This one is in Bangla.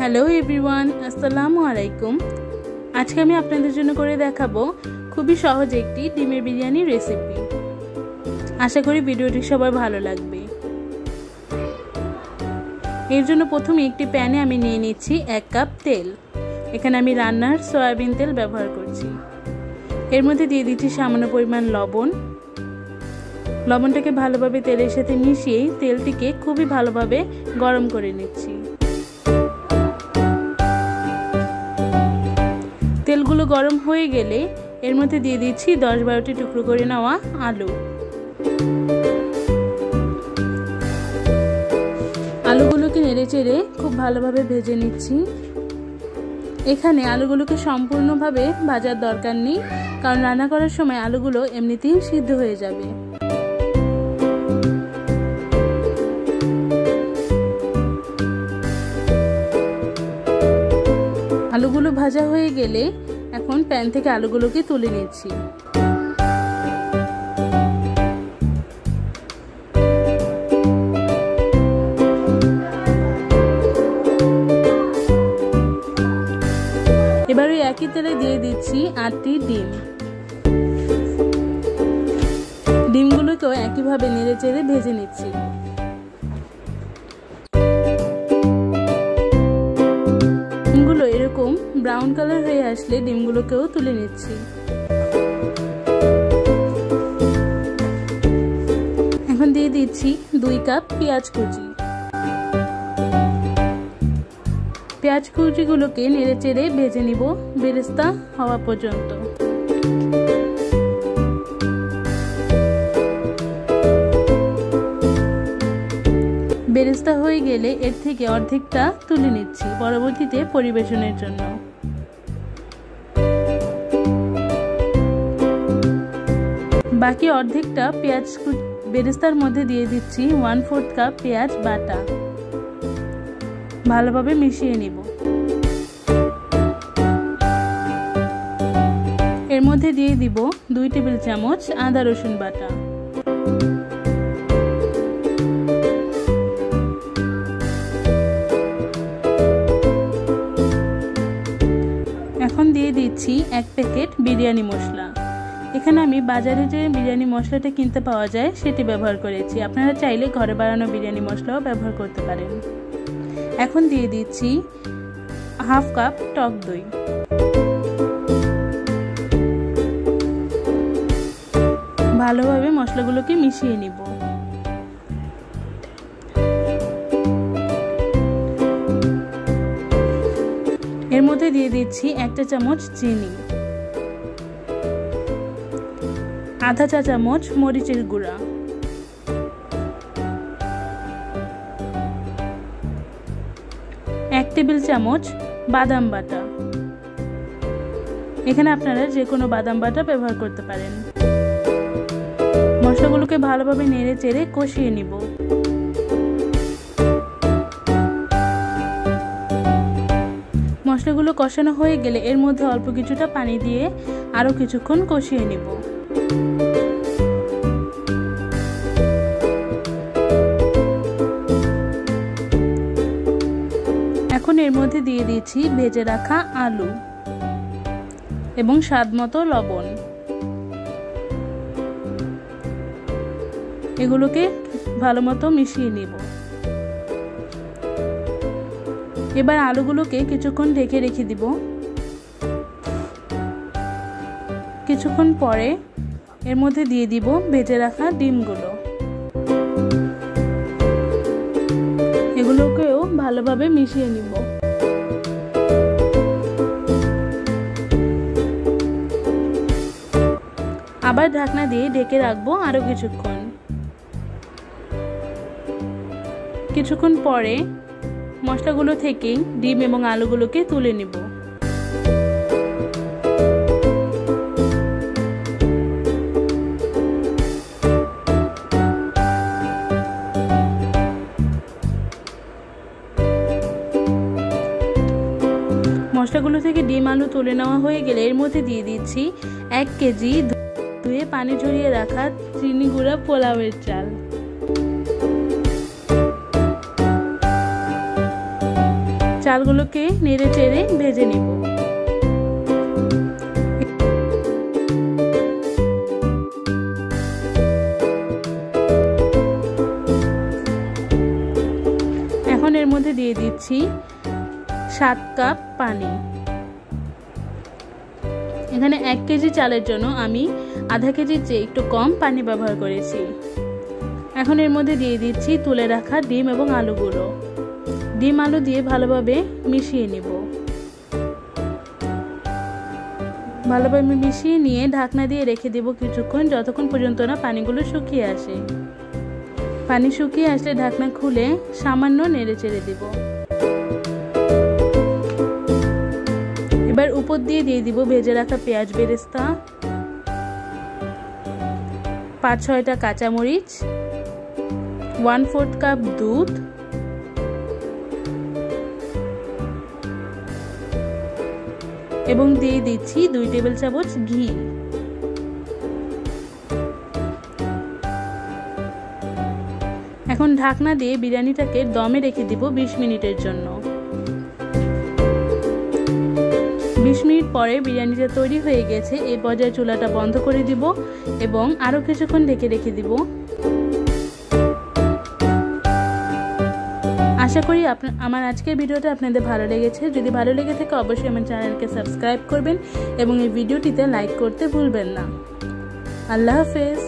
হ্যালো এভরিওয়ান, আসসালামু আলাইকুম। আজকে আমি আপনাদের জন্য করে দেখাবো খুবই সহজ একটি ডিমের বিরিয়ানি রেসিপি। আশা করি ভিডিওটি সবার ভালো লাগবে। এর জন্য প্রথমে একটি প্যানে আমি নিয়ে নিচ্ছি 1 কাপ তেল। এখানে আমি রান্নার সয়াবিন তেল ব্যবহার করছি। এর মধ্যে দিয়ে দিচ্ছি সামান্য পরিমাণ লবণ। লবণটাকে ভালোভাবে তেলের সাথে মিশিয়ে তেলটিকে খুবই ভালোভাবে গরম করে নিচ্ছি। তেলগুলো গরম হয়ে গেলে এর মধ্যে দিয়ে দিচ্ছি 10-12টি টুকরো করে নেওয়া আলু। আলুগুলোকে নেড়েচেড়ে খুব ভালোভাবে ভেজে নিচ্ছি। এখানে আলুগুলোকে সম্পূর্ণভাবে ভাজার দরকার নেই, কারণ রান্না করার সময় আলুগুলো এমনিতেই সিদ্ধ হয়ে যাবে। আলুগুলো ভাজা হয়ে গেলে এখন প্যান থেকে আলুগুলোকে তুলে নিচ্ছি। এবার ওই একই তেলে দিয়ে দিচ্ছি 8টি ডিম। ডিমগুলোকেও একইভাবে নেড়েচেড়ে ভেজে নিচ্ছি। ডিমগুলো এরকম ব্রাউন কালার হয়ে আসলে ডিমগুলোকেও তুলে নিচ্ছি। এখন দিয়ে দিচ্ছি 2 কাপ পেঁয়াজ কুচি। পেঁয়াজ কুচিগুলোকে নেড়েচেড়ে ভেজে নিব বেরেস্তা হওয়া পর্যন্ত। বেরেস্তা হয়ে গেলে এর থেকে অর্ধেকটা তুলে নিচ্ছি পরবর্তীতে পরিবেশনের জন্য। বাকি অর্ধেকটা পেঁয়াজ বেরেস্তার মধ্যে দিয়ে দিচ্ছি 1/4 কাপ পেঁয়াজ বাটা। ভালোভাবে মিশিয়ে নিব। এর মধ্যে দিয়ে দিব 2 টেবিল চামচ আদা রসুন বাটা। এখন দিয়ে দিচ্ছি 1 প্যাকেট বিরিয়ানি মশলা। এখানে আমি বাজারে যে বিরিয়ানি মশলাটা কিনতে পাওয়া যায় সেটি ব্যবহার করেছি। আপনারা চাইলে ঘরে বানানো বিরিয়ানি মশলাও ব্যবহার করতে পারেন। এখন দিয়ে দিচ্ছি 1/2 কাপ টক দই। ভালোভাবে মশলাগুলোকে মিশিয়ে নিব। এর মধ্যে দিয়ে দিচ্ছি 1 চা চামচ চিনি, আধা চা চামচ মরিচের গুঁড়া, 1 টেবিল চামচ বাদাম বাটা। এখানে আপনারা যে কোনো বাদাম বাটা ব্যবহার করতে পারেন। মশলাগুলোকে ভালোভাবে নেড়ে চেড়ে কষিয়ে নিব। মশলাগুলো কষানো হয়ে গেলে এর মধ্যে অল্প কিছুটা পানি দিয়ে আরো কিছুক্ষণ কষিয়ে নিব। এখন এর মধ্যে দিয়ে দিচ্ছি ভেজে রাখা আলু এবং স্বাদমতো লবণ। এগুলোকে ভালোমতো মিশিয়ে নিব। এবার আলুগুলোকে কিছুক্ষণ ঢেকে রেখে দিব। কিছুক্ষণ পরে এর মধ্যে দিয়ে দিব ভেজে রাখা ডিমগুলো। এগুলোকেও ভালোভাবে মিশিয়ে নিব। আবার ঢাকনা দিয়ে ঢেকে রাখবো আরো কিছুক্ষণ। কিছুক্ষণ পরে মশলাগুলো থেকে ডিম এবং আলুগুলোকে তুলে নিব। মশলাগুলো থেকে ডিম আলু তুলে নেওয়া হয়ে গেলে এর মধ্যে দিয়ে দিচ্ছি 1 কেজি ধুয়ে পানি ঝরিয়ে রাখা চিনি গুঁড়া পোলাওয়ের চাল। চালগুলোকে নেড়ে চেড়ে ভেজে নিব। এখন এর মধ্যে দিয়ে দিচ্ছি 7 কাপ পানি। এখানে 1 কেজি চালের জন্য আমি আধা কেজির চেয়ে একটু কম পানি ব্যবহার করেছি। এখন এর মধ্যে দিয়ে দিচ্ছি তুলে রাখা ডিম এবং আলুগুলো। ডিম আলু দিয়ে ভালোভাবে মিশিয়ে নিব। ভালোভাবে মিশিয়ে নিয়ে ঢাকনা দিয়ে রেখে দেব কিছুক্ষণ, যতক্ষণ পর্যন্ত না পানিগুলো শুকিয়ে আসে। পানি শুকিয়ে আসলে ঢাকনা খুলে সামান্য নেড়ে চেড়ে দেব। এবার উপর দিয়ে দিব ভেজে রাখা পেঁয়াজ বেরেস্তা, 5-6টা কাঁচামরিচ, 1/4 কাপ দুধ এবং দিয়ে দিচ্ছি 2 টেবিল চামচ ঘি। এখন ঢাকনা দিয়ে বিরিয়ানিটাকে দমে রেখে দিব 20 মিনিটের জন্য। 20 মিনিট পরে বিরিয়ানিটা তৈরি হয়ে গেছে। এই পর্যায়ে চুলাটা বন্ধ করে দিব এবং আরও কিছুক্ষণ ঢেকে রেখে দিব। আশা করি আমার আজকের ভিডিওটা আপনাদের ভালো লেগেছে। যদি ভালো লেগে থাকে অবশ্যই আমার চ্যানেলকে সাবস্ক্রাইব করবেন এবং এই ভিডিওটিতে লাইক করতে ভুলবেন না। আল্লাহ হাফেজ।